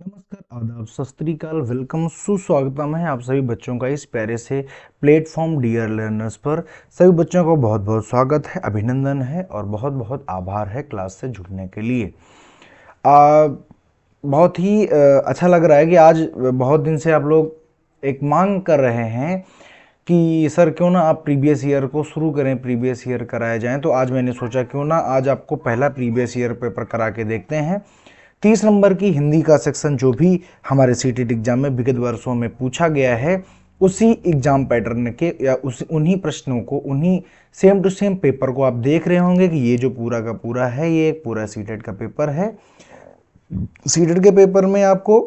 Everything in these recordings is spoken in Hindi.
नमस्कार, आदाब, सत श्री अकाल, वेलकम, सुस्वागतम है आप सभी बच्चों का इस प्यारे से प्लेटफॉर्म डियर लर्नर्स पर। सभी बच्चों को बहुत बहुत स्वागत है, अभिनंदन है और बहुत बहुत आभार है क्लास से जुड़ने के लिए। बहुत ही अच्छा लग रहा है कि आज बहुत दिन से आप लोग एक मांग कर रहे हैं कि सर क्यों ना आप प्रीवियस ईयर को शुरू करें, प्रीवियस ईयर कराया जाए। तो आज मैंने सोचा क्यों ना आज आपको पहला प्रीवियस ईयर पेपर करा के देखते हैं। 30 नंबर की हिंदी का सेक्शन जो भी हमारे सीटेट एग्जाम में विगत वर्षों में पूछा गया है, उसी एग्जाम पैटर्न के या उन्हीं प्रश्नों को, उन्हीं सेम टू सेम पेपर को आप देख रहे होंगे कि ये जो पूरा का पूरा है ये एक पूरा सीटेट का पेपर है। सीटेट के पेपर में आपको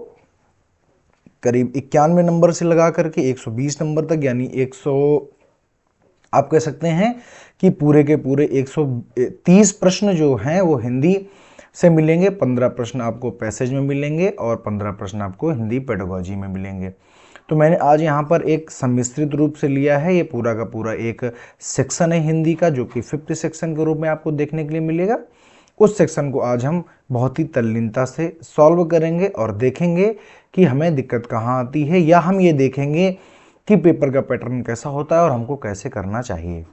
करीब 91 नंबर से लगा करके 120 नंबर तक, यानी 100 आप कह सकते हैं कि पूरे के पूरे 130 प्रश्न जो हैं वो हिंदी से मिलेंगे। 15 प्रश्न आपको पैसेज में मिलेंगे और 15 प्रश्न आपको हिंदी पेडागोजी में मिलेंगे। तो मैंने आज यहाँ पर एक सम्मिश्रित रूप से लिया है। ये पूरा का पूरा एक सेक्शन है हिंदी का, जो कि 5th सेक्शन के रूप में आपको देखने के लिए मिलेगा। उस सेक्शन को आज हम बहुत ही तल्लीनता से सॉल्व करेंगे और देखेंगे कि हमें दिक्कत कहाँ आती है, या हम ये देखेंगे कि पेपर का पैटर्न कैसा होता है और हमको कैसे करना चाहिए।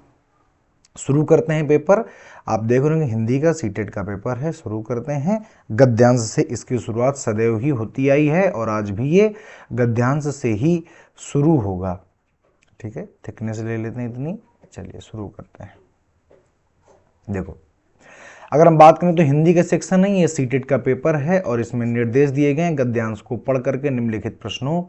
शुरू करते हैं पेपर। आप देख रहे होंगे हिंदी का सीटेट का पेपर है। शुरू करते हैं गद्यांश से। इसकी शुरुआत सदैव ही होती आई है और आज भी ये गद्यांश से ही शुरू होगा। ठीक है, थिकनेस ले लेते हैं इतनी। चलिए शुरू करते हैं। देखो, अगर हम बात करें तो हिंदी का सेक्शन है, ये सीटेट का पेपर है और इसमें निर्देश दिए गए हैं गद्यांश को पढ़ करके निम्नलिखित प्रश्नों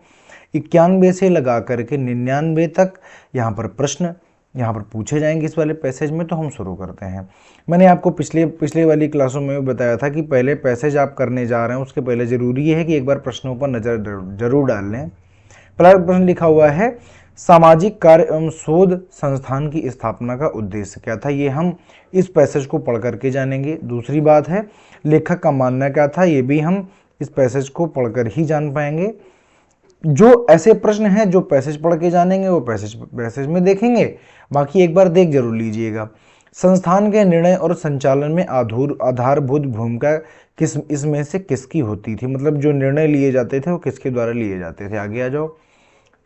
91 से लगा करके 99 तक यहाँ पर प्रश्न यहाँ पर पूछे जाएंगे इस वाले पैसेज में। तो हम शुरू करते हैं। मैंने आपको पिछले वाली क्लासों में भी बताया था कि पहले पैसेज आप करने जा रहे हैं उसके पहले ज़रूरी है कि एक बार प्रश्नों पर नज़र जरूर डाल लें। पहला प्रश्न लिखा हुआ है, सामाजिक कार्य एवं शोध संस्थान की स्थापना का उद्देश्य क्या था। ये हम इस पैसेज को पढ़ करके जानेंगे। दूसरी बात है, लेखक का मानना क्या था, ये भी हम इस पैसेज को पढ़कर ही जान पाएंगे। जो ऐसे प्रश्न हैं जो पैसेज पढ़ के जानेंगे वो पैसेज में देखेंगे, बाकी एक बार देख जरूर लीजिएगा। संस्थान के निर्णय और संचालन में आधारभूत भूमिका इसमें से किसकी होती थी, मतलब जो निर्णय लिए जाते थे वो किसके द्वारा लिए जाते थे। आगे आ जाओ।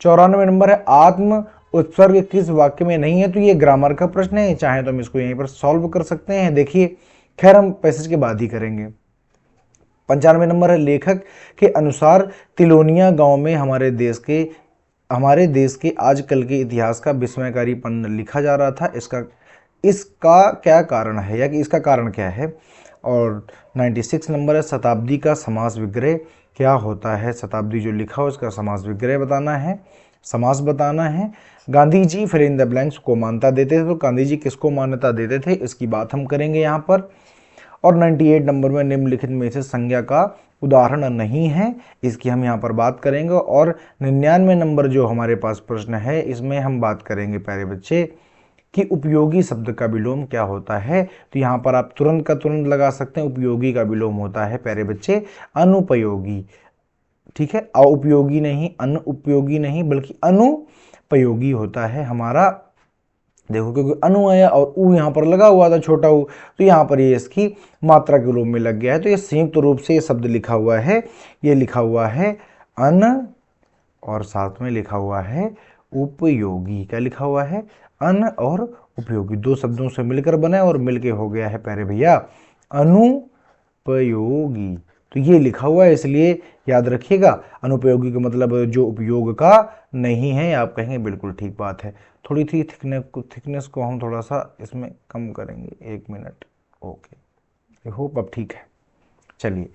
94 नंबर है, आत्म उत्सर्ग किस वाक्य में नहीं है। तो ये ग्रामर का प्रश्न है, चाहे तो हम इसको यहीं पर सॉल्व कर सकते हैं। देखिए, खैर हम पैसेज के बाद ही करेंगे। 95 नंबर है, लेखक के अनुसार तिलोनिया गांव में हमारे देश के आजकल के इतिहास का विस्मयकारी पन्ना लिखा जा रहा था। इसका क्या कारण है, या कि इसका कारण क्या है। और 96 नंबर है, शताब्दी का समास विग्रह क्या होता है। शताब्दी जो लिखा हो इसका समास विग्रह बताना है, समास बताना है। गांधी जी फिर इन द ब्लैंक्स को मान्यता देते थे। तो गांधी जी किसको मान्यता देते थे इसकी बात हम करेंगे यहाँ पर। और 98 नंबर में निम्नलिखित में से संज्ञा का उदाहरण नहीं है, इसकी हम यहाँ पर बात करेंगे। और 99 नंबर जो हमारे पास प्रश्न है इसमें हम बात करेंगे प्यारे बच्चे कि उपयोगी शब्द का विलोम क्या होता है। तो यहाँ पर आप तुरंत का तुरंत लगा सकते हैं, उपयोगी का विलोम होता है प्यारे बच्चे अनुपयोगी। ठीक है, उपयोगी नहीं, अनुपयोगी नहीं, बल्कि अनुपयोगी होता है हमारा। देखो, क्योंकि अनु आया और ऊ यहाँ पर लगा हुआ था, छोटा ऊ, तो यहाँ पर ये इसकी मात्रा के रूप में लग गया है। तो ये संयुक्त रूप से ये शब्द लिखा हुआ है, ये लिखा हुआ है अन, और साथ में लिखा हुआ है उपयोगी। क्या लिखा हुआ है, अन और उपयोगी, दो शब्दों से मिलकर बना और मिलके हो गया है प्यारे भैया अनुपयोगी। तो ये लिखा हुआ है, इसलिए याद रखिएगा। अनुपयोगी का मतलब जो उपयोग का नहीं है। आप कहेंगे बिल्कुल ठीक बात है। थोड़ी सी थिकनेस को हम थोड़ा सा इसमें कम करेंगे, 1 मिनट। ओके, आई होप अब ठीक है। चलिए,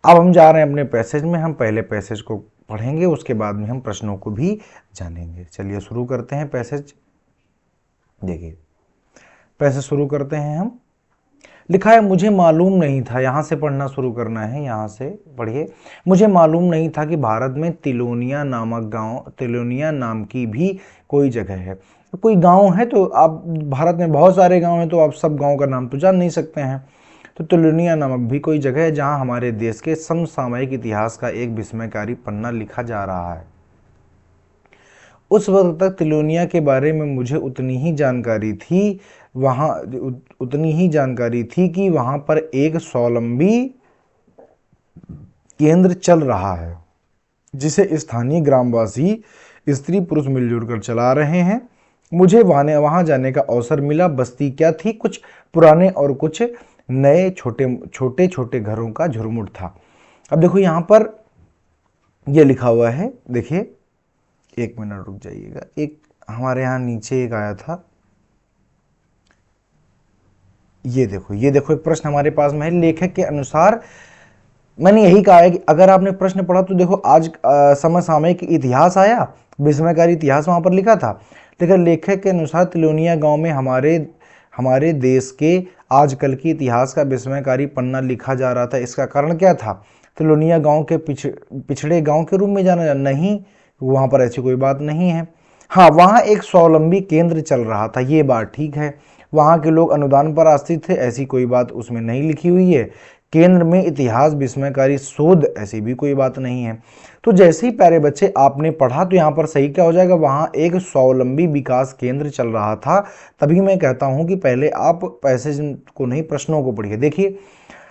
अब हम जा रहे हैं अपने पैसेज में। हम पहले पैसेज को पढ़ेंगे, उसके बाद में हम प्रश्नों को भी जानेंगे। चलिए शुरू करते हैं पैसेज। देखिए, पैसेज शुरू करते हैं हम। लिखा है, मुझे मालूम नहीं था, यहाँ से पढ़ना शुरू करना है, यहाँ से पढ़िए। मुझे मालूम नहीं था कि भारत में तिलोनिया नाम की भी कोई जगह है। तो कोई गांव है, तो आप भारत में बहुत सारे गांव हैं, तो आप सब गांव का नाम तो जान नहीं सकते हैं। तो तिलोनिया नामक भी कोई जगह है जहां हमारे देश के समसामयिक इतिहास का एक विस्मयकारी पन्ना लिखा जा रहा है। उस वक्त तक तिलोनिया के बारे में मुझे उतनी ही जानकारी थी कि वहां पर एक स्वावलंबी केंद्र चल रहा है जिसे स्थानीय ग्रामवासी स्त्री पुरुष मिलजुल कर चला रहे हैं। मुझे वहां जाने का अवसर मिला। बस्ती क्या थी, कुछ पुराने और कुछ नए छोटे छोटे घरों का झुरमुट था। अब देखो यहां पर यह लिखा हुआ है, देखिए 1 मिनट रुक जाइएगा, एक हमारे यहाँ नीचे एक आया था, ये देखो एक प्रश्न हमारे पास में है। लेखक के अनुसार, मैंने यही कहा है कि अगर आपने प्रश्न पढ़ा तो देखो आज समसामयिक इतिहास आया, विस्मयकारी इतिहास वहां पर लिखा था, लेकिन लेखक के अनुसार तिलोनिया गांव में हमारे देश के आजकल के इतिहास का विस्मयकारी पन्ना लिखा जा रहा था। इसका कारण क्या था? तिलोनिया गांव के पिछड़े गांव के रूप में जाना नहीं, वहां पर ऐसी कोई बात नहीं है। हाँ, वहां एक स्वावलंबी केंद्र चल रहा था, ये बात ठीक है। वहां के लोग अनुदान पर आश्रित थे, ऐसी कोई बात उसमें नहीं लिखी हुई है। केंद्र में इतिहास विस्मयकारी शोध, ऐसी भी कोई बात नहीं है। तो जैसे ही प्यारे बच्चे आपने पढ़ा तो यहाँ पर सही क्या हो जाएगा, वहां एक स्वावलंबी विकास केंद्र चल रहा था। तभी मैं कहता हूं कि पहले आप पैसेज को नहीं, प्रश्नों को पढ़िए। देखिए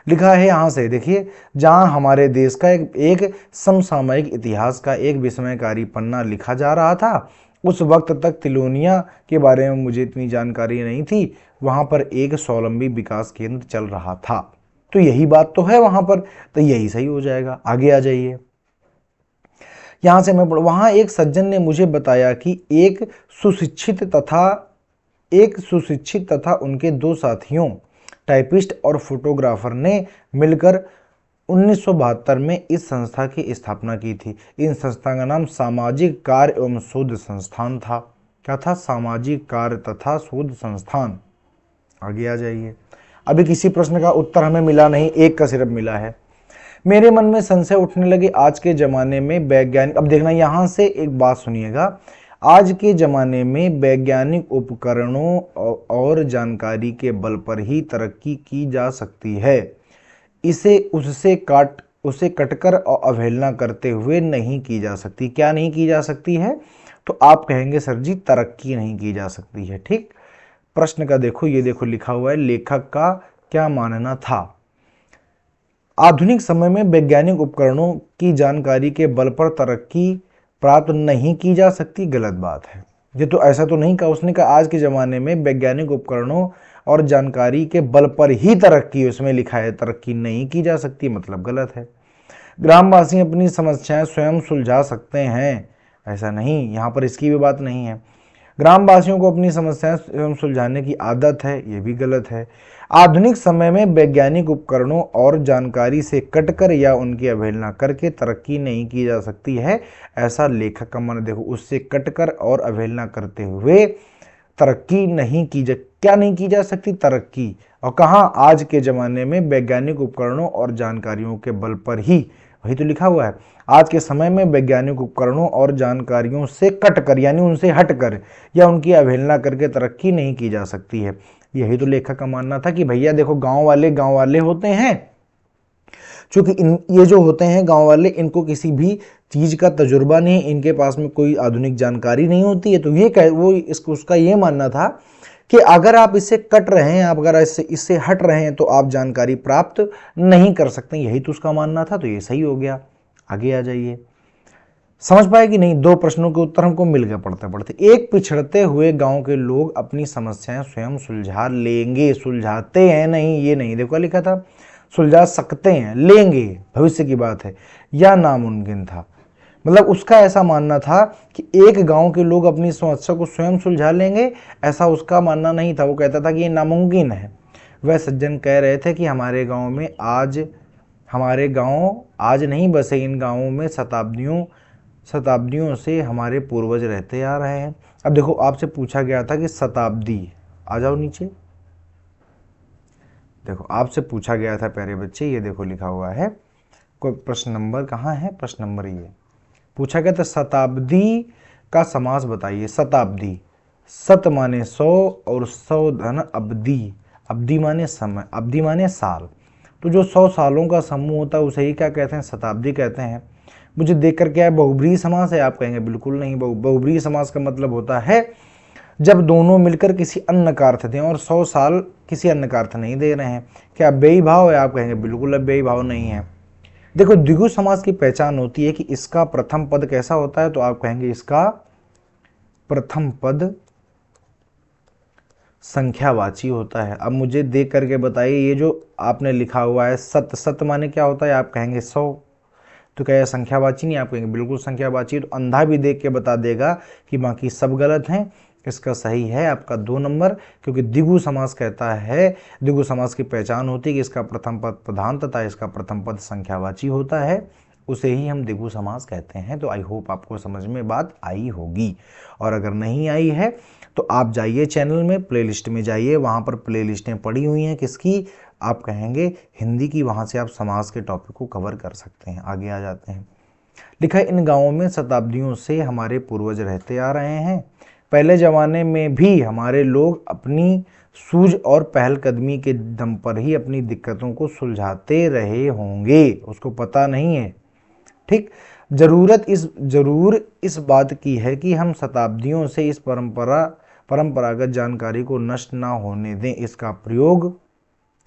लिखा है यहां से, देखिए, जहां हमारे देश का एक समसामयिक इतिहास का एक विस्मयकारी पन्ना लिखा जा रहा था, उस वक्त तक तिलोनिया के बारे में मुझे इतनी जानकारी नहीं थी। वहां पर एक स्वावलंबी विकास केंद्र चल रहा था, तो यही बात तो है वहां पर, तो यही सही हो जाएगा। आगे आ जाइए, यहां से मैं वहां एक सज्जन ने मुझे बताया कि एक सुशिक्षित तथा उनके 2 साथियों, टाइपिस्ट और फोटोग्राफर ने मिलकर 1972 में इस संस्था की स्थापना की थी। इन संस्था का नाम सामाजिक कार्य एवं शोध संस्थान था। क्या था? सामाजिक कार्य तथा शोध संस्थान। आगे आ जाइए। अभी किसी प्रश्न का उत्तर हमें मिला नहीं, एक का सिर्फ मिला है। मेरे मन में संशय उठने लगे, आज के जमाने में वैज्ञानिक, अब देखना यहां से एक बात सुनिएगा, आज के जमाने में वैज्ञानिक उपकरणों और जानकारी के बल पर ही तरक्की की जा सकती है। इसे उसे कटकर और अवहेलना करते हुए नहीं की जा सकती। क्या नहीं की जा सकती है? तो आप कहेंगे सर जी तरक्की नहीं की जा सकती है। ठीक, प्रश्न का देखो, ये देखो लिखा हुआ है, लेखक का क्या मानना था? आधुनिक समय में वैज्ञानिक उपकरणों की जानकारी के बल पर तरक्की प्राप्त नहीं की जा सकती, गलत बात है। ये तो ऐसा तो नहीं कहा उसने, कहा आज के ज़माने में वैज्ञानिक उपकरणों और जानकारी के बल पर ही तरक्की, उसमें लिखा है तरक्की नहीं की जा सकती, मतलब गलत है। ग्रामवासी अपनी समस्याएं स्वयं सुलझा सकते हैं, ऐसा नहीं, यहाँ पर इसकी भी बात नहीं है। ग्रामवासियों को अपनी समस्याएं स्वयं सुलझाने की आदत है, ये भी गलत है। आधुनिक समय में वैज्ञानिक उपकरणों और जानकारी से कटकर या उनकी अवहेलना करके तरक्की नहीं की जा सकती है, ऐसा लेखक का मन। देखो, उससे कटकर और अवहेलना करते हुए तरक्की नहीं की जा, क्या नहीं की जा सकती? तरक्की। और कहाँ? आज के ज़माने में वैज्ञानिक उपकरणों और जानकारियों के बल पर ही, वही तो लिखा हुआ है, आज के समय में वैज्ञानिक उपकरणों और जानकारियों से कटकर यानी उनसे हटकर या उनकी अवहेलना करके तरक्की नहीं की जा सकती है। यही तो लेखक का मानना था कि भैया देखो, गांव वाले होते हैं, क्योंकि ये जो होते हैं गांव वाले, इनको किसी भी चीज का तजुर्बा नहीं, इनके पास में कोई आधुनिक जानकारी नहीं होती है। तो उसका ये मानना था कि अगर आप इससे कट रहे हैं, आप अगर इससे हट रहे हैं तो आप जानकारी प्राप्त नहीं कर सकते। यही तो उसका मानना था, तो ये सही हो गया। आगे आ जाइए, समझ पाए कि नहीं? 2 प्रश्नों के उत्तर हमको मिल गए पढ़ते पढ़ते। एक पिछड़ते हुए गांव के लोग अपनी समस्याएं स्वयं सुलझा लेंगे, सुलझाते हैं नहीं, ये नहीं, देखो लिखा था सुलझा सकते हैं, लेंगे भविष्य की बात है, यह नामुमकिन था। मतलब उसका ऐसा मानना था कि एक गांव के लोग अपनी समस्या को स्वयं सुलझा लेंगे, ऐसा उसका मानना नहीं था। वो कहता था कि ये नामुमकिन है। वह सज्जन कह रहे थे कि हमारे गांव आज नहीं बसे, इन गांवों में शताब्दियों से हमारे पूर्वज रहते आ रहे हैं। अब देखो, आपसे पूछा गया था कि शताब्दी, आ जाओ नीचे, देखो आपसे पूछा गया था प्यारे बच्चे, ये देखो लिखा हुआ है, कोई प्रश्न नंबर कहाँ है? प्रश्न नंबर ये पूछा गया था, शताब्दी का समास बताइए। शताब्दी, शत माने 100 और 100 धन अब्दी, अब्दी माने समय, अब्दी माने साल। तो जो 100 सालों का समूह होता है उसे ही क्या कहते हैं? शताब्दी कहते हैं। मुझे देखकर क्या है, बहुब्रीहि समास है? आप कहेंगे बिल्कुल नहीं। बहुब्रीहि समास का मतलब होता है जब दोनों मिलकर किसी अन्य का अर्थ दें, और 100 साल किसी अन्य का अर्थ नहीं दे रहे हैं। क्या व्ययी भाव है? आप कहेंगे बिल्कुल व्ययी भाव नहीं है। देखो द्विगु समास की पहचान होती है कि इसका प्रथम पद कैसा होता है, तो आप कहेंगे इसका प्रथम पद संख्यावाची होता है। अब मुझे देख करके बताइए, ये जो आपने लिखा हुआ है सत, सत माने क्या होता है, आप कहेंगे 100, तो क्या यह संख्यावाची नहीं, आप कहेंगे बिल्कुल संख्यावाची। तो अंधा भी देख के बता देगा कि बाकी सब गलत हैं। इसका सही है आपका 2 नंबर, क्योंकि द्विगु समास कहता है, द्विगु समास की पहचान होती है कि इसका प्रथम पद प्रधान तथा इसका प्रथम पद संख्यावाची होता है, उसे ही हम द्विगु समास कहते हैं। तो आई होप आपको समझ में बात आई होगी, और अगर नहीं आई है तो आप जाइए चैनल में, प्लेलिस्ट में जाइए, वहाँ पर प्लेलिस्टें पड़ी हुई हैं किसकी, आप कहेंगे हिंदी की, वहाँ से आप समास के टॉपिक को कवर कर सकते हैं। आगे आ जाते हैं। लिखा है इन गांवों में शताब्दियों से हमारे पूर्वज रहते आ रहे हैं। पहले ज़माने में भी हमारे लोग अपनी सूझ और पहलकदमी के दम पर ही अपनी दिक्कतों को सुलझाते रहे होंगे, उसको पता नहीं है। ठीक, जरूर इस बात की है कि हम शताब्दियों से इस परंपरागत जानकारी को नष्ट ना होने दें, इसका प्रयोग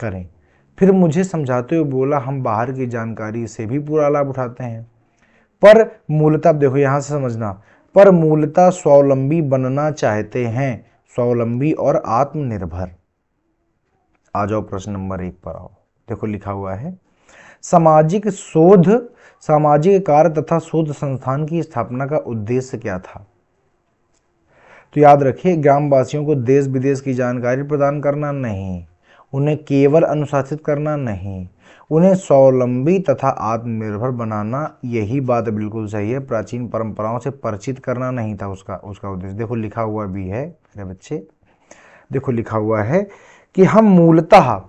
करें। फिर मुझे समझाते हुए बोला, हम बाहर की जानकारी से भी पूरा लाभ उठाते हैं, पर मूलतः देखो यहां से समझना, पर मूलतः स्वावलंबी बनना चाहते हैं, स्वावलंबी और आत्मनिर्भर। आ जाओ प्रश्न नंबर 1 पर आओ। देखो लिखा हुआ है, सामाजिक कार्य तथा शोध संस्थान की स्थापना का उद्देश्य क्या था। तो याद रखिए, ग्रामवासियों को देश विदेश की जानकारी प्रदान करना नहीं, उन्हें केवल अनुशासित करना नहीं, उन्हें स्वावलंबी तथा आत्मनिर्भर बनाना, यही बात बिल्कुल सही है। प्राचीन परंपराओं से परिचित करना नहीं था उसका उद्देश्य। देखो लिखा हुआ भी है मेरे बच्चे, देखो लिखा हुआ है कि हम मूलतः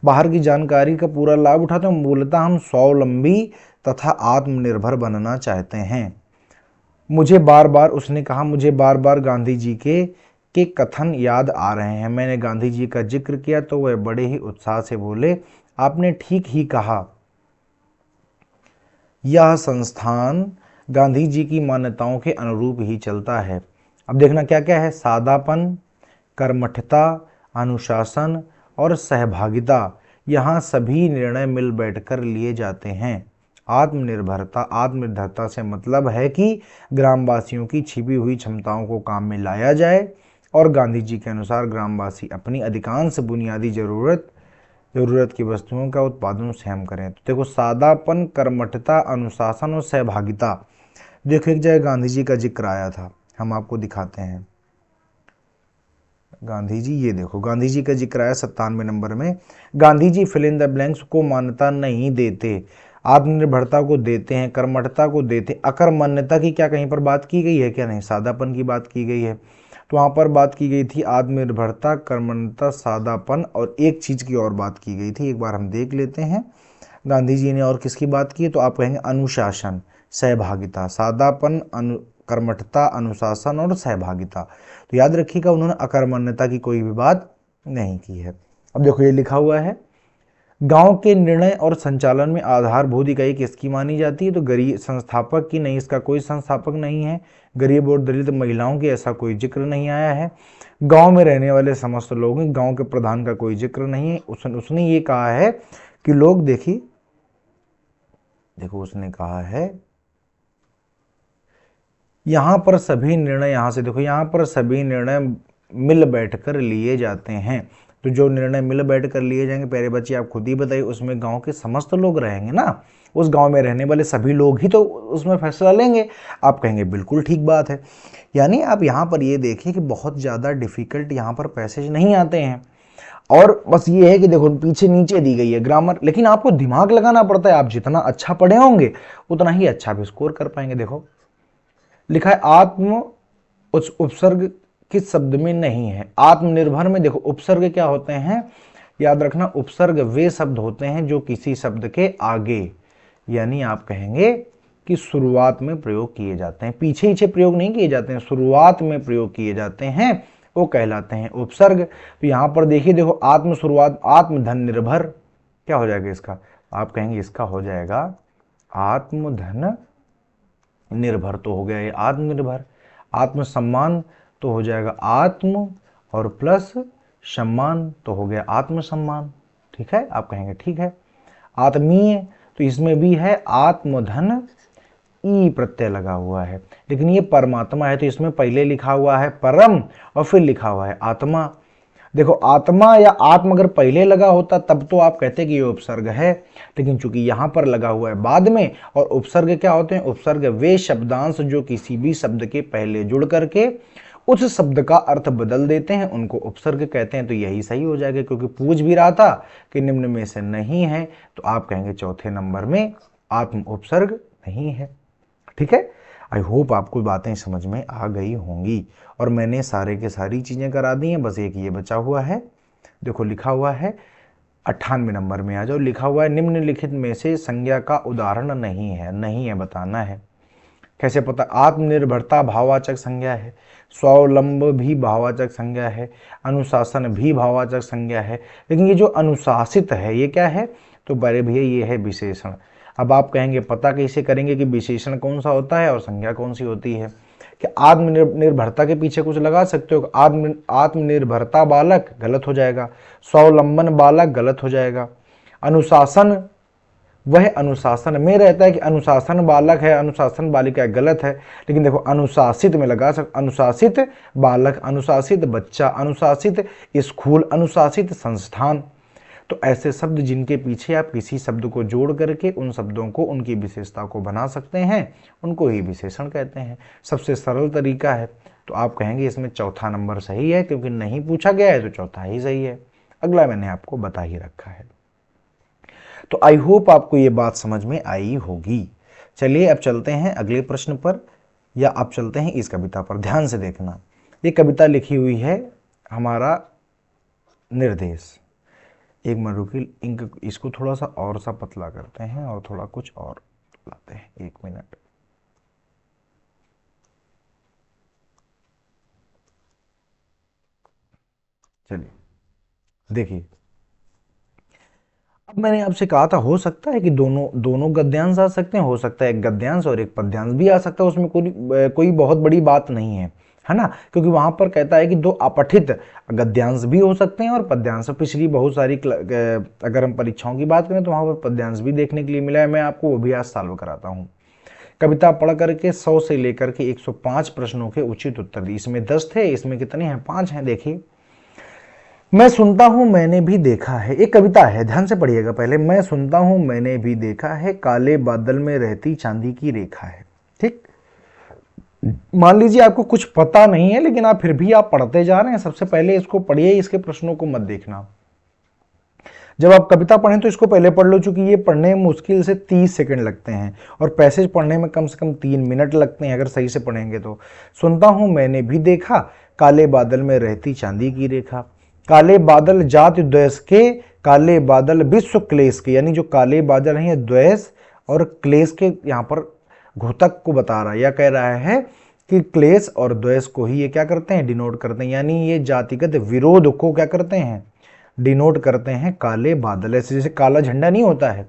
बाहर की जानकारी का पूरा लाभ उठाते हैं, मूलतः हम स्वावलंबी तथा आत्मनिर्भर बनना चाहते हैं। मुझे बार बार गांधी जी के कथन याद आ रहे हैं। मैंने गांधी जी का जिक्र किया तो वह बड़े ही उत्साह से बोले, आपने ठीक ही कहा, यह संस्थान गांधी जी की मान्यताओं के अनुरूप ही चलता है। अब देखना क्या क्या है, सादापन, कर्मठता, अनुशासन और सहभागिता, यहाँ सभी निर्णय मिल बैठकर लिए जाते हैं। आत्मनिर्भरता से मतलब है कि ग्रामवासियों की छिपी हुई क्षमताओं को काम में लाया जाए, और गांधी जी के अनुसार ग्रामवासी अपनी अधिकांश बुनियादी जरूरत की वस्तुओं का उत्पादन स्वयं करें। तो देखो सादापन, कर्मठता, अनुशासन और सहभागिता, देखो एक जगह गांधी जी का जिक्र आया था, हम आपको दिखाते हैं। गांधी जी, ये देखो गांधी जी का जिक्र आया 97 नंबर में। Gandhi ji fill in the blanks को मान्यता नहीं देते, आत्मनिर्भरता को देते हैं, कर्मठता को देते, अकर्मण्यता की क्या कहीं पर बात की गई है क्या, नहीं, सादापन की बात की गई है। तो वहां पर बात की गई थी आत्मनिर्भरता, कर्मण्यता, सादापन, और एक चीज की और बात की गई थी, एक बार हम देख लेते हैं गांधी जी ने और किसकी बात की है। तो आप कहेंगे अनुशासन, सहभागिता, सादापन, कर्मठता, अनुशासन और सहभागिता। तो याद रखिएगा उन्होंने अकर्मण्यता की कोई भी बात नहीं की है। अब देखो ये लिखा हुआ है, गांव के निर्णय और संचालन में आधारभूत इकाई किसकी मानी जाती है। तो गरीब संस्थापक की, नहीं, इसका कोई संस्थापक नहीं है। गरीब और दलित महिलाओं की ऐसा कोई जिक्र नहीं आया है। गांव में रहने वाले समस्त लोग, गांव के प्रधान का कोई जिक्र नहीं है। उसने ये कहा है कि लोग, देखो उसने कहा है यहां पर सभी निर्णय, यहां से देखो, यहां पर सभी निर्णय मिल बैठकर लिए जाते हैं। तो जो निर्णय मिल बैठकर लिए जाएंगे, प्यारे बच्चे आप खुद ही बताइए, उसमें गांव के समस्त लोग रहेंगे ना, उस गांव में रहने वाले सभी लोग ही तो उसमें फैसला लेंगे। आप कहेंगे बिल्कुल ठीक बात है। यानी आप यहाँ पर ये देखिए कि बहुत ज़्यादा डिफिकल्ट यहाँ पर पैसेज नहीं आते हैं, और बस ये है कि देखो पीछे नीचे दी गई है ग्रामर, लेकिन आपको दिमाग लगाना पड़ता है। आप जितना अच्छा पढ़े होंगे उतना ही अच्छा भी स्कोर कर पाएंगे। देखो लिखा है आत्म उपसर्ग किस शब्द में नहीं है। आत्मनिर्भर में देखो उपसर्ग क्या होते हैं, याद रखना, उपसर्ग वे शब्द होते हैं जो किसी शब्द के आगे, यानी आप कहेंगे कि शुरुआत में प्रयोग किए जाते हैं, पीछे पीछे प्रयोग नहीं किए जाते हैं, शुरुआत में प्रयोग किए जाते हैं, वो कहलाते हैं उपसर्ग। तो यहां पर देखिए, देखो आत्म शुरुआत, आत्मधन निर्भर, क्या हो जाएगा इसका, आप कहेंगे इसका हो जाएगा आत्मधन निर्भर, तो हो गया ये आत्मनिर्भर। आत्मसम्मान तो हो जाएगा आत्म और प्लस सम्मान, तो हो गया आत्मसम्मान। ठीक है, आप कहेंगे ठीक है। आत्मीय तो इसमें भी है आत्मधन, ई प्रत्यय लगा हुआ है। लेकिन ये परमात्मा है तो इसमें पहले लिखा हुआ है परम और फिर लिखा हुआ है आत्मा। देखो आत्मा या आत्म अगर पहले लगा होता तब तो आप कहते कि ये उपसर्ग है, लेकिन चूंकि यहां पर लगा हुआ है बाद में, और उपसर्ग क्या होते हैं? उपसर्ग वे शब्दांश जो किसी भी शब्द के पहले जुड़ करके उस शब्द का अर्थ बदल देते हैं, उनको उपसर्ग कहते हैं। तो यही सही हो जाएगा, क्योंकि पूछ भी रहा था कि निम्न में से नहीं है, तो आप कहेंगे चौथे नंबर में आत्म उपसर्ग नहीं है। ठीक है, आई होप आपको बातें समझ में आ गई होंगी, और मैंने सारे के सारी चीजें करा दी हैं, बस एक ये बचा हुआ है। देखो लिखा हुआ है 98 नंबर में आ जाओ, लिखा हुआ है निम्नलिखित में से संज्ञा का उदाहरण नहीं है। नहीं है बताना है। कैसे पता? आत्मनिर्भरता भाववाचक संज्ञा है, स्वावलंब भी भाववाचक संज्ञा है, अनुशासन भी भाववाचक संज्ञा है, लेकिन ये जो अनुशासित है ये क्या है? तो बड़े भैया ये है विशेषण। अब आप कहेंगे पता कैसे करेंगे कि विशेषण कौन सा होता है और संज्ञा कौन सी होती है? कि आत्मनिर्भरता के पीछे कुछ लगा सकते हो, आत्मनिर्भरता बालक गलत हो जाएगा, स्वावलंबन बालक गलत हो जाएगा, अनुशासन वह अनुशासन में रहता है कि अनुशासन बालक है, अनुशासन बालिका गलत है। लेकिन देखो अनुशासित में लगा सकते, अनुशासित बालक, अनुशासित बच्चा, अनुशासित स्कूल, अनुशासित संस्थान। तो ऐसे शब्द जिनके पीछे आप किसी शब्द को जोड़ करके उन शब्दों को उनकी विशेषता को बना सकते हैं, उनको ही विशेषण कहते हैं। सबसे सरल तरीका है। तो आप कहेंगे इसमें चौथा नंबर सही है, क्योंकि नहीं पूछा गया है तो चौथा ही सही है। अगला मैंने आपको बता ही रखा है। तो आई होप आपको ये बात समझ में आई होगी। चलिए अब चलते हैं अगले प्रश्न पर, या आप चलते हैं इस कविता पर। ध्यान से देखना, ये कविता लिखी हुई है हमारा निर्देश। एक मिनट रुकिए, इंक इसको थोड़ा सा और सा पतला करते हैं और थोड़ा कुछ और लाते हैं। एक मिनट, चलिए देखिए। अब मैंने आपसे कहा था हो सकता है कि दोनों दोनों गद्यांश आ सकते हैं, हो सकता है एक गद्यांश और एक पद्यांश भी आ सकता है, उसमें कोई बहुत बड़ी बात नहीं है ना, क्योंकि वहां पर कहता है कि दो अपठित गद्यांश भी हो सकते हैं और पद्यांश। पिछली बहुत सारी अगर हम परीक्षाओं की बात करें तो वहां पर पद्यांश भी देखने के लिए मिला है। मैं आपको वो भी आज सॉल्व कराता हूँ। कविता पढ़ करके 100 से लेकर के 105 प्रश्नों के उचित उत्तर दिए। इसमें 10 थे, इसमें कितने हैं? 5 हैं। देखिए, मैं सुनता हूं मैंने भी देखा है, एक कविता है, ध्यान से पढ़िएगा पहले। मैं सुनता हूं मैंने भी देखा है, काले बादल में रहती चांदी की रेखा है। ठीक, मान लीजिए आपको कुछ पता नहीं है, लेकिन आप फिर भी आप पढ़ते जा रहे हैं। सबसे पहले इसको पढ़िए, इसके प्रश्नों को मत देखना। जब आप कविता पढ़ें तो इसको पहले पढ़ लो, चूंकि ये पढ़ने में मुश्किल से 30 सेकंड लगते हैं और पैसेज पढ़ने में कम से कम 3 मिनट लगते हैं अगर सही से पढ़ेंगे तो। सुनता हूं मैंने भी देखा, काले बादल में रहती चांदी की रेखा। काले बादल जाति द्वेष के, काले बादल विश्व क्लेश के, यानी जो काले बादल हैं ये द्वेष और क्लेश के यहाँ पर घोतक को बता रहा है, या कह रहा है कि क्लेश और द्वेष को ही ये क्या करते हैं? डिनोट करते हैं, यानी ये जातिगत विरोध को क्या करते हैं? डिनोट करते हैं काले बादल। ऐसे जैसे काला झंडा नहीं होता है,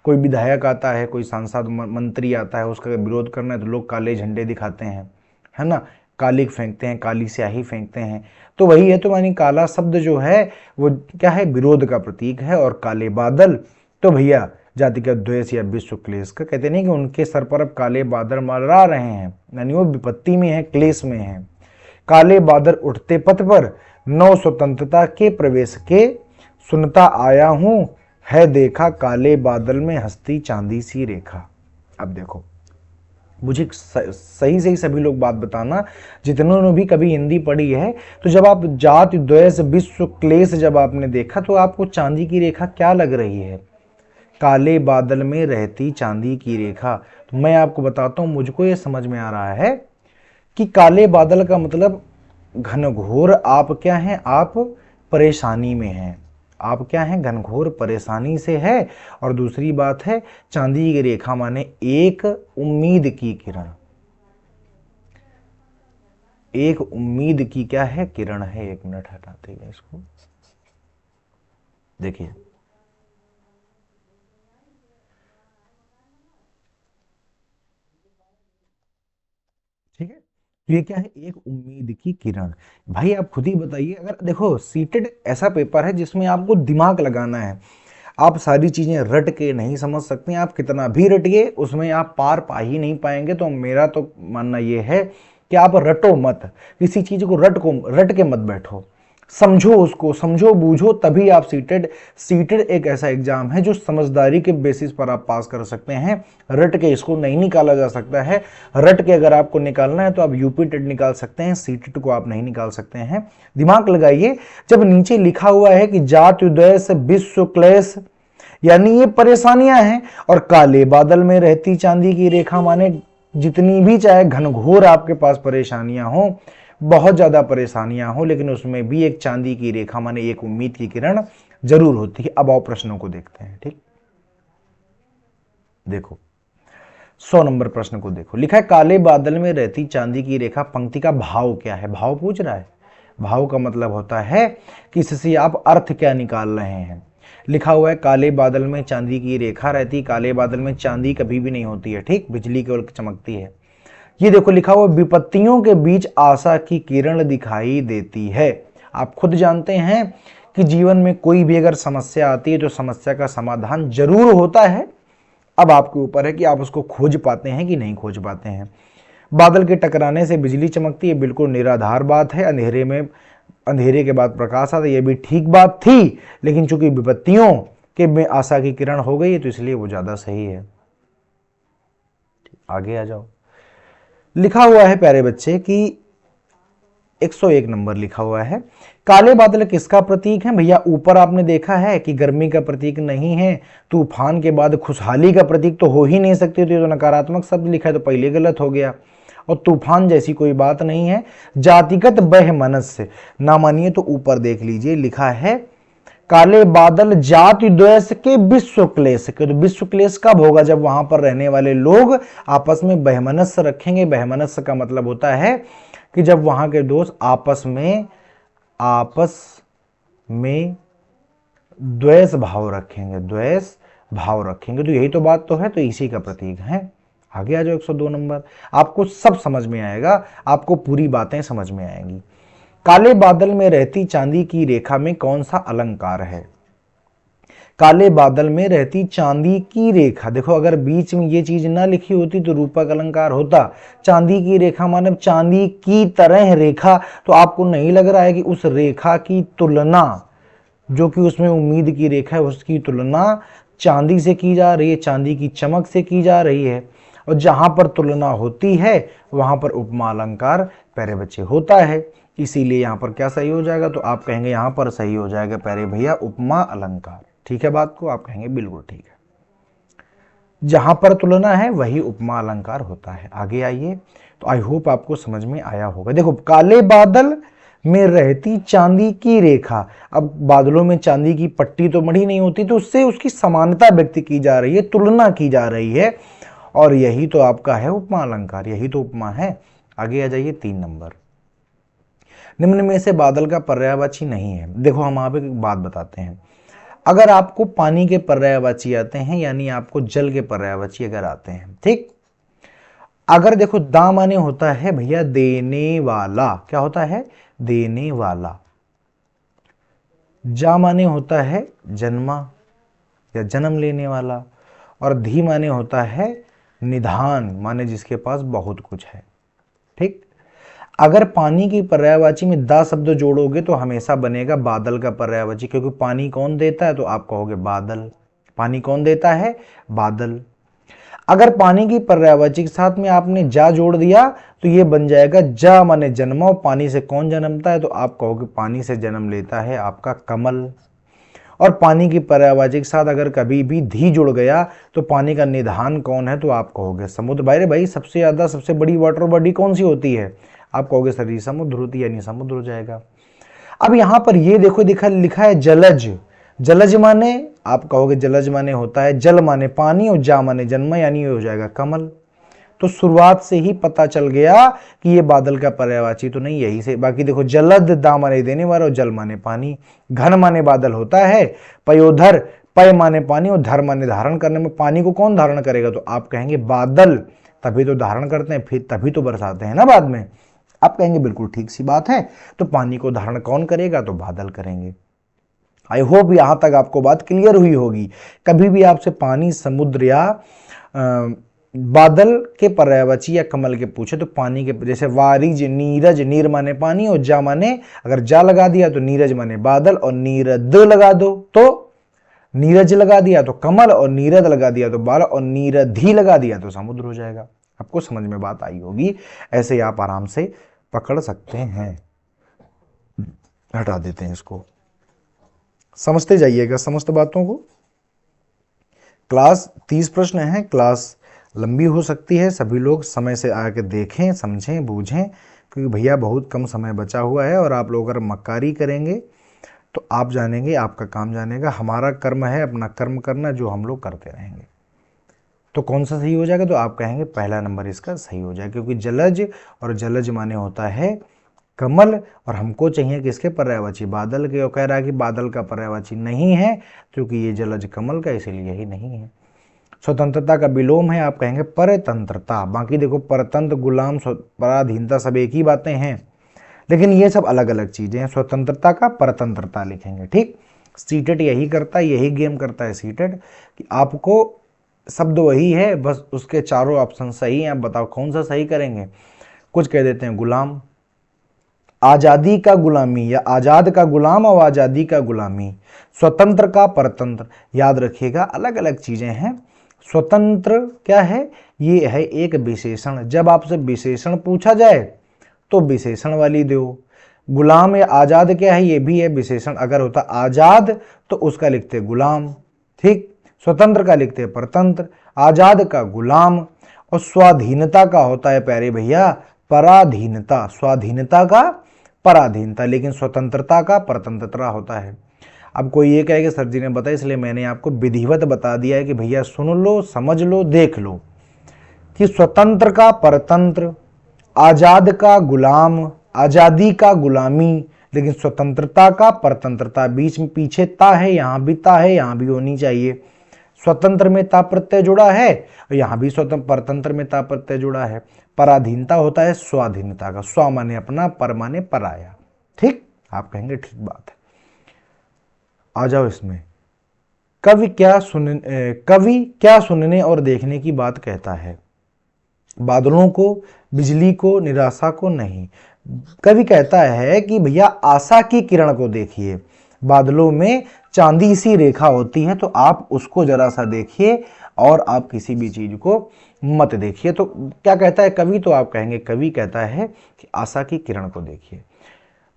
कोई विधायक आता है, कोई सांसद मंत्री आता है, उसका विरोध करना है तो लोग काले झंडे दिखाते हैं, है ना, कालिक फेंकते हैं, काली स्याही फेंकते हैं। तो वही है, तो यानी काला शब्द जो है वो क्या है? विरोध का प्रतीक है। और काले बादल तो भैया जातिगत द्वेष या विश्व क्लेश का। कहते नहीं कि उनके सर पर अब काले बादल मंडरा रहे हैं, यानी वो विपत्ति में है, क्लेश में है। काले बादल उठते पथ पर, नव स्वतंत्रता के प्रवेश के, सुनता आया हूं है देखा, काले बादल में हंसती चांदी सी रेखा। अब देखो, मुझे सही सही सभी लोग बात बताना जितनों ने भी कभी हिंदी पढ़ी है। तो जब आप जाति द्वेष विश्व क्लेश जब आपने देखा तो आपको चांदी की रेखा क्या लग रही है? काले बादल में रहती चांदी की रेखा। तो मैं आपको बताता हूं, मुझको ये समझ में आ रहा है कि काले बादल का मतलब घनघोर आप क्या हैं? आप परेशानी में हैं। आप क्या हैं? घनघोर परेशानी से है। और दूसरी बात है चांदी की रेखा माने एक उम्मीद की किरण, एक उम्मीद की क्या है? किरण है। एक मिनट हटाते हैं इसको, देखिए ठीक है। तो ये क्या है? एक उम्मीद की किरण। भाई आप खुद ही बताइए, अगर देखो सीटेड ऐसा पेपर है जिसमें आपको दिमाग लगाना है। आप सारी चीज़ें रट के नहीं समझ सकते हैं। आप कितना भी रटिए उसमें आप पार पा ही नहीं पाएंगे। तो मेरा तो मानना ये है कि आप रटो मत, किसी चीज़ को रट के मत बैठो, समझो उसको, समझो बूझो, तभी आप सीटेड एक ऐसा एग्जाम है जो समझदारी के बेसिस पर आप पास कर सकते हैं। रट के इसको नहीं निकाला जा सकता है। रट के अगर आपको निकालना है तो आप यूपी टेट निकाल सकते हैं, सीटेट को आप नहीं निकाल सकते हैं। दिमाग लगाइए, जब नीचे लिखा हुआ है कि जाति द्वेष विश्व क्लेश, यानी ये परेशानियां हैं, और काले बादल में रहती चांदी की रेखा, माने जितनी भी चाहे घनघोर आपके पास परेशानियां हो, बहुत ज्यादा परेशानियां हो, लेकिन उसमें भी एक चांदी की रेखा माने एक उम्मीद की किरण जरूर होती है। अब आओ प्रश्नों को देखते हैं। ठीक, देखो 100 नंबर प्रश्न को देखो। लिखा है काले बादल में रहती चांदी की रेखा, पंक्ति का भाव क्या है? भाव पूछ रहा है। भाव का मतलब होता है कि इससे आप अर्थ क्या निकाल रहे हैं। लिखा हुआ है काले बादल में चांदी की रेखा रहती। काले बादल में चांदी कभी भी नहीं होती है, ठीक, बिजली केवल चमकती है। ये देखो लिखा हुआ विपत्तियों के बीच आशा की किरण दिखाई देती है। आप खुद जानते हैं कि जीवन में कोई भी अगर समस्या आती है तो समस्या का समाधान जरूर होता है। अब आपके ऊपर है कि आप उसको खोज पाते हैं कि नहीं खोज पाते हैं। बादल के टकराने से बिजली चमकती है, बिल्कुल निराधार बात है। अंधेरे के बाद प्रकाश आता है, ये भी ठीक बात थी, लेकिन चूंकि विपत्तियों के में आशा की किरण हो गई है तो इसलिए वो ज्यादा सही है। आगे आ जाओ। लिखा हुआ है प्यारे बच्चे कि 101 नंबर लिखा हुआ है काले बादल किसका प्रतीक है? भैया ऊपर आपने देखा है कि गर्मी का प्रतीक नहीं है, तूफान के बाद खुशहाली का प्रतीक तो हो ही नहीं सकती, तो ये तो नकारात्मक शब्द लिखा है, तो पहले गलत हो गया। और तूफान जैसी कोई बात नहीं है। जातिगत बह मनस्य ना मानिए तो ऊपर देख लीजिए, लिखा है काले बादल जाति द्वेष के विश्व क्लेश के। तो विश्व क्लेश कब होगा? जब वहां पर रहने वाले लोग आपस में बहमनस्य रखेंगे। बहमनस्य का मतलब होता है कि जब वहां के दोस्त आपस में द्वेष भाव रखेंगे, द्वेष भाव रखेंगे। तो यही तो बात तो है, तो इसी का प्रतीक है। आगे आ जाओ 102 नंबर। आपको सब समझ में आएगा, आपको पूरी बातें समझ में आएंगी। काले बादल में रहती चांदी की रेखा में कौन सा अलंकार है? काले बादल में रहती चांदी की रेखा, देखो अगर बीच में ये चीज ना लिखी होती तो रूपक अलंकार होता। चांदी की रेखा माने चांदी की तरह रेखा, तो आपको नहीं लग रहा है कि उस रेखा की तुलना, जो कि उसमें उम्मीद की रेखा है, उसकी तुलना चांदी से की जा रही है, चांदी की चमक से की जा रही है। और जहां पर तुलना होती है वहां पर उपमा अलंकार प्यारे बच्चे होता है। इसीलिए यहां पर क्या सही हो जाएगा? तो आप कहेंगे यहां पर सही हो जाएगा प्यारे भैया उपमा अलंकार। ठीक है बात को? आप कहेंगे बिल्कुल ठीक है, जहां पर तुलना है वही उपमा अलंकार होता है। आगे आइए। तो आई होप आपको समझ में आया होगा। देखो काले बादल में रहती चांदी की रेखा, अब बादलों में चांदी की पट्टी तो मढ़ी नहीं होती, तो उससे उसकी समानता व्यक्त की जा रही है, तुलना की जा रही है, और यही तो आपका है उपमा अलंकार, यही तो उपमा है। आगे आ जाइए 3 नंबर। निम्न में से बादल का पर्यायवाची नहीं है। देखो हम आप एक बात बताते हैं, अगर आपको पानी के पर्यायवाची आते हैं, यानी आपको जल के पर्यायवाची अगर आते हैं, ठीक, अगर देखो दा माने होता है भैया देने वाला, क्या होता है? देने वाला। जा माने होता है जन्मा या जन्म लेने वाला, और धी माने होता है निधान, माने जिसके पास बहुत कुछ है। ठीक, अगर पानी की पर्यायवाची में दा शब्द जोड़ोगे तो हमेशा बनेगा बादल का पर्यायवाची, क्योंकि पानी कौन देता है? तो आप कहोगे बादल। पानी कौन देता है? बादल। अगर पानी की पर्यायवाची के साथ में आपने जा जोड़ दिया तो ये बन जाएगा जा माने जन्मा, पानी से कौन जन्मता है? तो आप कहोगे पानी से जन्म लेता है आपका कमल। और पानी की पर्यायवाची के साथ अगर कभी भी धी जुड़ गया तो पानी का निधान कौन है? तो आप कहोगे समुद्र। भाई सबसे ज्यादा सबसे बड़ी वाटर बॉडी कौन सी होती है? आप कहोगे सर समुद्र होती है, यानी समुद्र हो जाएगा। अब यहां पर ये देखो लिखा है जलज। जलज माने आप कहोगे जलज माने होता है जल माने पानी, और जा माने जन्म, यानी ये हो जाएगा कमल। तो शुरुआत से ही पता चल गया कि ये बादल का पर्यायवाची तो नहीं, यही से। बाकी देखो जलद दा माने देने वाला और जल माने पानी, घन माने बादल होता है, पयोधर पय माने पानी और धर माने धारण करने में। पानी को कौन धारण करेगा? तो आप कहेंगे बादल, तभी तो धारण करते हैं, फिर तभी तो बरसाते हैं ना बाद में। आप कहेंगे बिल्कुल ठीक सी बात है, तो पानी को धारण कौन करेगा? तो बादल करेंगे। आई होप यहाँ तक आपको बात क्लियर हुई होगी। कभी भी आपसे पानी, समुद्र या बादल के पर्यायवाची या कमल के पूछे तो पानी के, जैसे वारिज, नीरज, नीर माने पानी और जा माने, अगर जा लगा दिया तो नीरज माने बादल और नीरद लगा दो तो नीरज लगा दिया तो कमल और नीरद लगा दिया तो बादल और नीरधी लगा दिया तो समुद्र हो जाएगा। आपको समझ में बात आई होगी। ऐसे ही आप आराम से पकड़ सकते हैं। हटा देते हैं इसको, समझते जाइएगा समस्त बातों को। क्लास 30 प्रश्न है, क्लास लंबी हो सकती है। सभी लोग समय से आके देखें, समझें, बूझें, क्योंकि भैया बहुत कम समय बचा हुआ है और आप लोग अगर मक्कारी करेंगे तो आप जानेंगे, आपका काम जानेगा। हमारा कर्म है अपना कर्म करना, जो हम लोग करते रहेंगे। तो कौन सा सही हो जाएगा? तो आप कहेंगे पहला नंबर इसका सही हो जाएगा, क्योंकि जलज, और जलज माने होता है कमल, और हमको चाहिए किसके पर्यायवाची? बादल के। और कह रहा है कि बादल का पर्यायवाची नहीं है क्योंकि ये जलज कमल का, इसीलिए ही नहीं है। स्वतंत्रता का विलोम है, आप कहेंगे परतंत्रता। बाकी देखो, परतंत्र, गुलाम, पराधीनता सब एक ही बातें हैं, लेकिन ये सब अलग अलग चीजें हैं। स्वतंत्रता का परतंत्रता लिखेंगे, ठीक। सीटेट यही करता है, यही गेम करता है सीटेट, कि आपको शब्द वही है, बस उसके चारों ऑप्शन सही हैं। आप बताओ कौन सा सही करेंगे। कुछ कह देते हैं गुलाम, आजादी का गुलामी, या आजाद का गुलाम और आजादी का गुलामी। स्वतंत्र का परतंत्र, याद रखिएगा अलग अलग चीजें हैं। स्वतंत्र क्या है? ये है एक विशेषण। जब आपसे विशेषण पूछा जाए तो विशेषण वाली दो। गुलाम या आजाद क्या है? ये भी है विशेषण। अगर होता आजाद तो उसका लिखते गुलाम, ठीक। स्वतंत्र का लिखते परतंत्र, आजाद का गुलाम, और स्वाधीनता का होता है प्यारे भैया पराधीनता। स्वाधीनता का पराधीनता, लेकिन स्वतंत्रता का परतंत्रता होता है। अब कोई ये कहे कि सर जी ने बताया, इसलिए मैंने आपको विधिवत बता दिया है कि भैया सुन लो, समझ लो, देख लो कि स्वतंत्र का परतंत्र, आजाद का गुलाम, आजादी का गुलामी, लेकिन स्वतंत्रता का परतंत्रता। बीच में पीछे ता है, यहां भी ता है, यहां भी होनी चाहिए। स्वतंत्र में ता प्रत्यय जुड़ा है और यहां भी स्वतंत्र, परतंत्र में ता प्रत्यय जुड़ा है। पराधीनता होता है स्वाधीनता का। स्व माने अपना, पर माने पराया, ठीक। आप कहेंगे ठीक बात है। आ जाओ इसमें। कवि क्या सुनने और देखने की बात कहता है? बादलों को, बिजली को, निराशा को नहीं। कवि कहता है कि भैया आशा की किरण को देखिए। बादलों में चांदी सी रेखा होती है, तो आप उसको जरा सा देखिए और आप किसी भी चीज को मत देखिए। तो क्या कहता है कवि? तो आप कहेंगे कवि कहता है कि आशा की किरण को देखिए।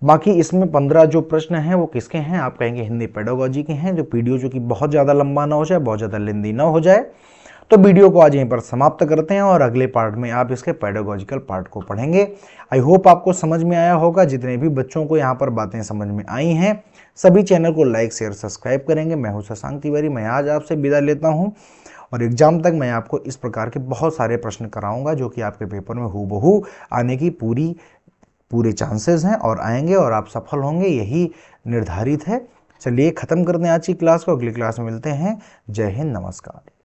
बाकी इसमें 15 जो प्रश्न हैं वो किसके हैं? आप कहेंगे हिंदी पेडागोजी के हैं। जो वीडियो जो कि बहुत ज़्यादा लंबा ना हो जाए, बहुत ज़्यादा लेंदी ना हो जाए, तो वीडियो को आज यहीं पर समाप्त करते हैं और अगले पार्ट में आप इसके पेडागोजिकल पार्ट को पढ़ेंगे। आई होप आपको समझ में आया होगा। जितने भी बच्चों को यहाँ पर बातें समझ में आई हैं, सभी चैनल को लाइक, शेयर, सब्सक्राइब करेंगे। मैं हूँ शशांक तिवारी। मैं आज आपसे विदा लेता हूँ और एग्जाम तक मैं आपको इस प्रकार के बहुत सारे प्रश्न कराऊंगा जो कि आपके पेपर में हूबहू आने की पूरे चांसेस हैं और आएंगे और आप सफल होंगे, यही निर्धारित है। चलिए खत्म करते हैं आज की क्लास को, अगली क्लास में मिलते हैं। जय हिंद, नमस्कार।